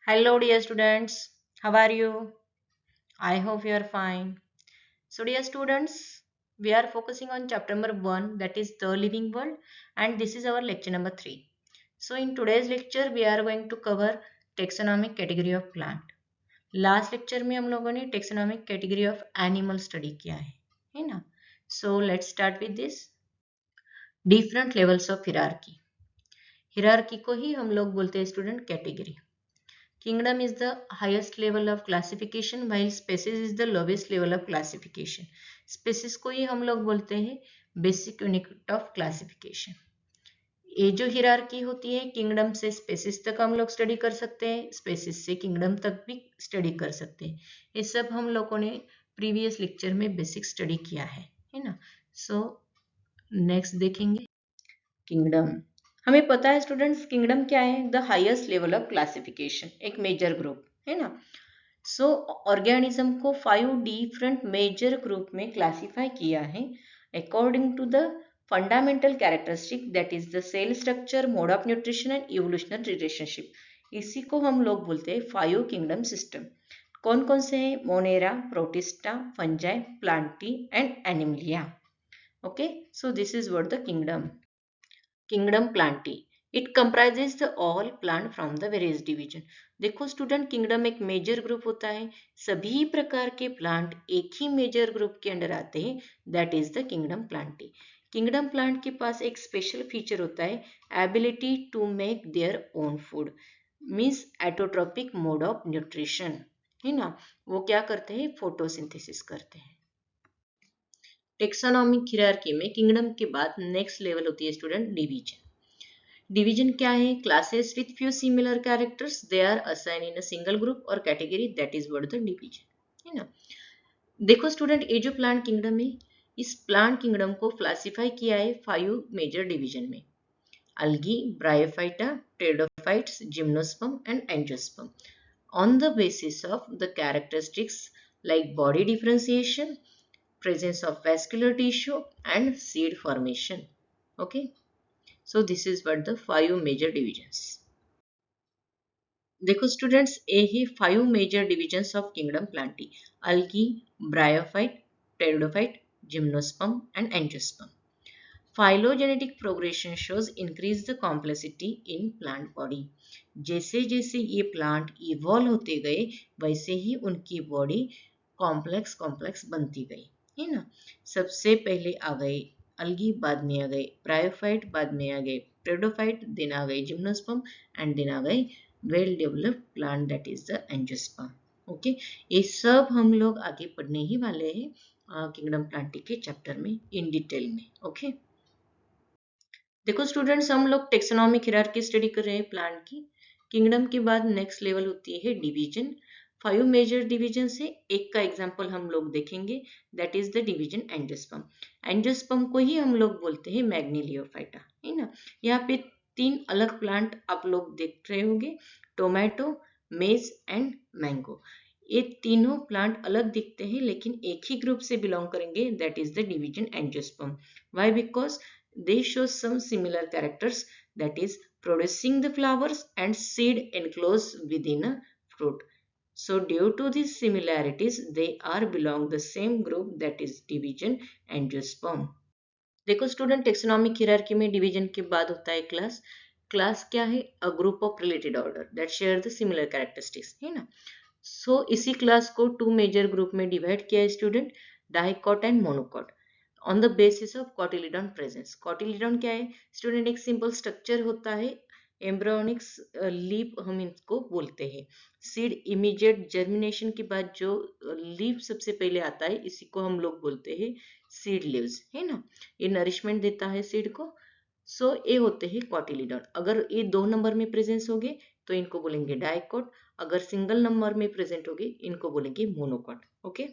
Hello, dear students. How are you? I hope you are fine. So, dear students, we are focusing on chapter number 1, that is the living world, and this is our lecture number 3. So, in today's lecture, we are going to cover taxonomic category of plant. Last lecture में हम लोगों ने taxonomic category of animal study किया है ना? So let's start with this. Different levels of hierarchy. Hierarchy को ही हम लोग बोलते हैं student category. Kingdom is the highest level of classification while species is the lowest level of classification. Species को ही हम लोग बोलते हैं basic unit of classification. ये जो हिरार्की होती है किंगडम से स्पेसिस तक हम लोग स्टडी कर सकते हैं, स्पेसिस से किंगडम तक भी स्टडी कर सकते हैं. ये सब हम लोगों ने प्रीवियस लेक्चर में बेसिक स्टडी किया है ना? सो नेक्स्ट देखेंगे किंगडम. हमें पता है स्टूडेंट्स किंगडम क्या है? The highest level of classification, एक मेजर ग्रुप है ना. सो ऑर्गेनिज्म को 5 डिफरेंट मेजर ग्रुप में क्लासिफाई किया है according to the fundamental characteristic that is the cell structure, mode of nutrition and evolutionary relationship. इसी को हम लोग बोलते हैं 5 किंगडम सिस्टम. कौन कौन से हैं? Monera, Protista, Fungi, Plantae and Animalia. Okay, so this is what the kingdom. Kingdom Plantae. It comprises the all plant from the various division. देखो स्टूडेंट, किंगडम एक मेजर ग्रुप होता है. सभी प्रकार के प्लांट एक ही मेजर ग्रुप के अंडर आते हैं, that is the kingdom Plantae. Kingdom plant के पास एक स्पेशल फीचर होता है, ability to make their own food, means एटोट्रोपिक mode of nutrition है ना. वो क्या करते हैं? फोटोसिंथेसिस करते हैं. टेक्सोनॉमिक हिरार्की में किंगडम के बाद नेक्स्ट लेवल होती है स्टूडेंट डिवीजन. डिवीजन क्या है? Classes with few similar characters, they are assign in a single group और category, that is what the division है ना. देखो स्टूडेंट, ये जो प्लांट किंगडम है, इस प्लांट किंगडम को क्लासिफाई किया है 5 मेजर डिवीजन में. algae, bryophyta, pteridophytes, gymnosperm and angiosperm on the basis of the characteristics like body differentiation, presence of vascular tissue and seed formation. Okay, so this is what the 5 major divisions. देखो students, ये ही 5 major divisions of kingdom plantae: algae, bryophyte, pteridophyte, gymnosperm and angiosperm. Phylogenetic progression shows increase the complexity in plant body. जैसे जैसे ये plant evolve होते गए वैसे ही उनकी बॉडी कॉम्प्लेक्स कॉम्प्लेक्स बनती गई है ना. सबसे पहले आ गए अलगी, बाद में आ गए ब्रायोफाइट, बाद में आ गए प्टेरोफाइट, देन आ गए जिम्नोस्पर्म एंड देन आ गए well developed plant that is the angiosperm. Okay, ये सब हम लोग आगे पढ़ने ही वाले हैं किंगडम प्लांटी के चैप्टर में इन डिटेल में. ओके, देखो स्टूडेंट्स, हम लोग टेक्सोनॉमिक हिरार्की स्टडी कर रहे हैं प्लांट की. किंगडम के बाद नेक्स्ट लेवल होती है डिवीजन. 5 मेजर डिवीजन से एक का एग्जांपल हम लोग देखेंगे, that is the division angiosperm. Angiosperm को ही हम लोग बोलते हैं मैग्नीलियोफाइटा है ना. यहाँ पे 3 अलग प्लांट आप लोग देख रहे होंगे, टोमेटो, मेज एंड मैंगो. ये तीनों प्लांट अलग दिखते हैं लेकिन एक ही ग्रुप से बिलोंग करेंगे, that is the division angiosperm. Why? Because they show some similar characters, that is producing the flowers and seed enclosed within a fruit. So due to these similarities they are belong the same group, that is division angiosperm. देखो student, taxonomic hierarchy में division के बाद होता है class. Class क्या है? A group of related order that share the similar characteristics है ना. सो इसी क्लास को 2 मेजर ग्रुप में डिवाइड किया है student, dicot and monocot on the basis of cotyledon presence. Cotyledon क्या है स्टूडेंट? एक सिंपल स्ट्रक्चर होता है, एम्ब्रियोनिक्स लीफ हम इसको बोलते हैं. सीड इमीडिएट जर्मिनेशन के बाद जो लीफ सबसे पहले आता है, इसी को हम लोग बोलते हैं सीड लीव्स है ना. ये नरिशमेंट देता है सीड को. सो ये होते हैं कॉटिलिडॉन. अगर ये 2 नंबर में प्रेजेंस होंगे तो इनको बोलेंगे डाइकॉट, अगर सिंगल नंबर में प्रेजेंट होगी इनको बोलेंगे मोनोकॉट. ओके,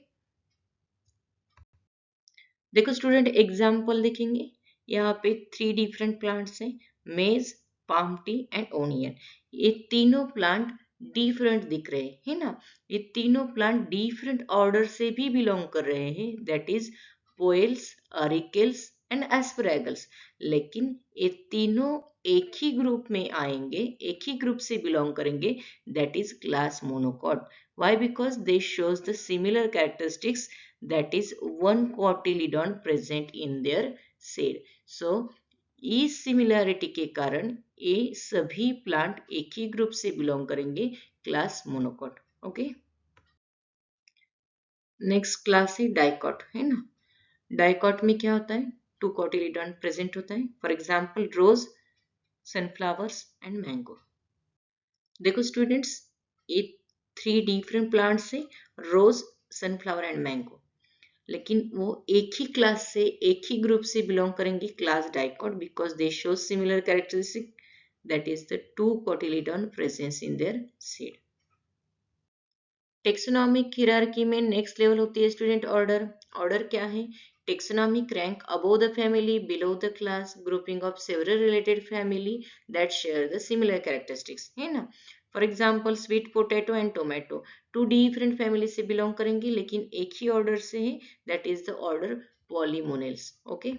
देखो स्टूडेंट, एग्जाम्पल देखेंगे. यहाँ पे 3 डिफरेंट प्लांट्स हैं, मेज, पाम टी एंड ओनियन. ये तीनों प्लांट डिफरेंट दिख रहे हैं है ना. ये तीनों प्लांट डिफरेंट ऑर्डर से भी बिलोंग कर रहे हैं, दैट इज पोएल्स, अरिकेल्स एंड एस्परेगल्स. लेकिन ये तीनों एक ही ग्रुप में आएंगे, एक ही ग्रुप से बिलोंग करेंगे, that is class monocot. Why? Because they shows the similar characteristics, that is one cotyledon present in their seed. So इस सिमिलैरिटी के कारण ये सभी प्लांट एक ही ग्रुप से बिलोंग करेंगे, class monocot. Okay, next class है डाइकॉट, है ना. डाइकॉट में क्या होता है? टू कोटिलिडॉन प्रेजेंट होता है. For example rose, sunflowers and mango. देखो स्टूडेंट्स, ये 3 डिफरेंट प्लांट्स है, रोज, सनफ्लावर एंड मैंगो, लेकिन वो एक ही क्लास से, एक ही ग्रुप से बिलोंग करेंगे, class dicot, because they show similar characteristic, that is the 2 cotyledon presence in their seed. Taxonomic hierarchy में नेक्स्ट लेवल होती है स्टूडेंट ऑर्डर. ऑर्डर क्या है? Taxonomic rank above the family, below the class, grouping of several related family that share the similar characteristics, है ना. For example sweet potato and tomato, 2 different family से belong करेंगे, लेकिन एक ही ऑर्डर से है, that is the order Polemoniales. Okay,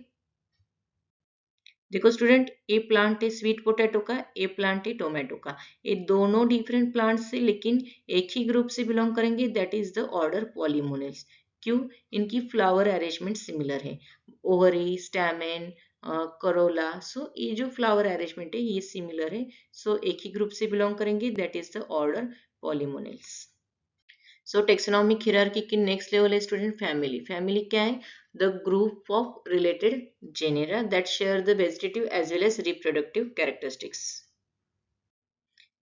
देखो स्टूडेंट, ए प्लांट है स्वीट पोटैटो का, ए प्लांट है टोमेटो का, ये दोनों डिफरेंट प्लांट्स से लेकिन एक ही ग्रुप से बिलोंग करेंगे, दैट इज द ऑर्डर पॉलीमोनेल्स. क्यों? इनकी फ्लावर अरेंजमेंट सिमिलर है, ओवरी, स्टैमेन, करोला. सो ये जो फ्लावर अरेंजमेंट है ये सिमिलर है, सो एक ही ग्रुप से बिलोंग करेंगे, that is the order Polemoniales. So taxonomic hierarchy की नेक्स्ट लेवल है स्टूडेंट फैमिली. फैमिली क्या है? The group of related genera that share the vegetative as well as reproductive characteristics.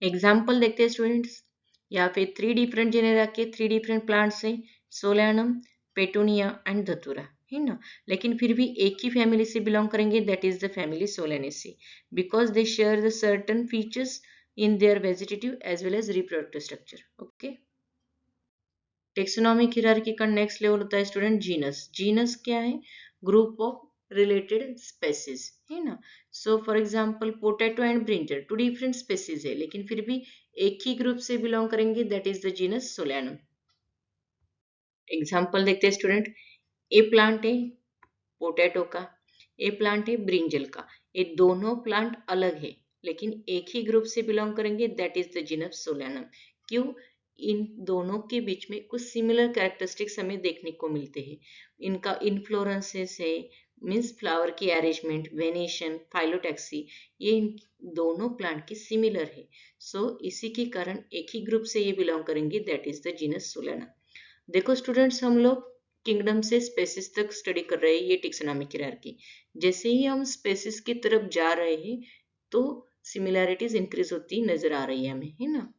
Example देखते हैं स्टूडेंट्स. यहाँ पे 3 डिफरेंट जेनेरा के 3 different plants हैं, सोलैनम, पेटूनिया एंड धतूरा, है ना. लेकिन फिर भी एक ही फैमिली से बिलोंग करेंगे, that is the family Solanaceae, because they share the certain features in their vegetative as well as reproductive structure. Okay, taxonomic hierarchy का नेक्स्ट लेवल होता है स्टूडेंट जीनस. जीनस क्या है? ग्रुप ऑफ रिलेटेड स्पेसीज, है ना. So for example potato and brinjal 2 different species है, लेकिन फिर भी एक ही ग्रुप से बिलोंग करेंगे, that is the genus solanum. Example देखते हैं स्टूडेंट. ए प्लांट है पोटैटो का, ए प्लांट है ब्रिंजल का, ये दोनों प्लांट अलग है, लेकिन एक ही ग्रुप से बिलोंग करेंगे, that is the genus solanum. क्यों? इन दोनों के बीच में कुछ सिमिलर कैरेक्टरिस्टिक्स हमें देखने को मिलते हैं. इनका इन्फ्लोरेंसेस है, मीन्स फ्लावर की अरेंजमेंट, वेनेशन, फाइलोटैक्सी, ये इन दोनों प्लांट के सिमिलर है. सो इसी के कारण एक ही ग्रुप से ये बिलोंग करेंगे, that is the genus solanum. देखो स्टूडेंट्स, हम लोग किंगडम से स्पेसिस तक स्टडी कर रहे हैं, ये टेक्सोनॉमिक हियरार्की. जैसे ही हम स्पेसिस की तरफ जा रहे हैं तो सिमिलैरिटीज इंक्रीज होती नजर आ रही है हमें, है ना.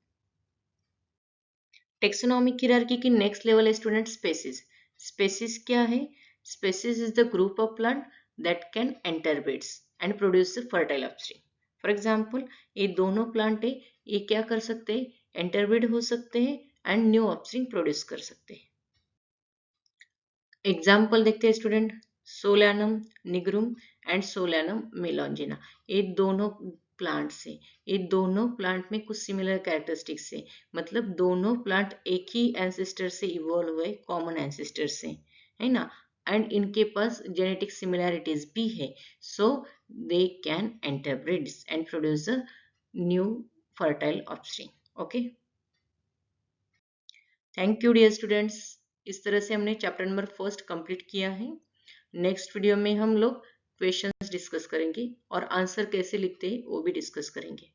टेक्सोनॉमिक हियरार्की की नेक्स्ट लेवल है स्टूडेंट स्पेसिस. स्पेसिस क्या है? Species is the group of plant that can enter beds and produce fertile offspring. For example ये दोनों प्लांट है, ये क्या कर सकते हैं? एंटरबेड हो सकते हैं एंड न्यू ऑफस्प्रिंग प्रोड्यूस कर सकते हैं. एग्जाम्पल देखते हैं स्टूडेंट. सोलैनम निग्रुम एंड सोलैनम मेलॉन्जिना, ये दोनों प्लांट से, ये दोनों प्लांट में कुछ सिमिलर कैरेक्टरिस्टिक्स है, मतलब दोनों प्लांट एक ही एंसेस्टर से इवॉल्व हुए, कॉमन एंसेस्टर से, है ना. एंड इनके पास जेनेटिक सिमिलैरिटीज भी है, so they can interbreed and produce a new fertile offspring. Okay, thank you dear students. इस तरह से हमने चैप्टर नंबर 1 कंप्लीट किया है. नेक्स्ट वीडियो में हम लोग क्वेश्चंस डिस्कस करेंगे और आंसर कैसे लिखते हैं वो भी डिस्कस करेंगे.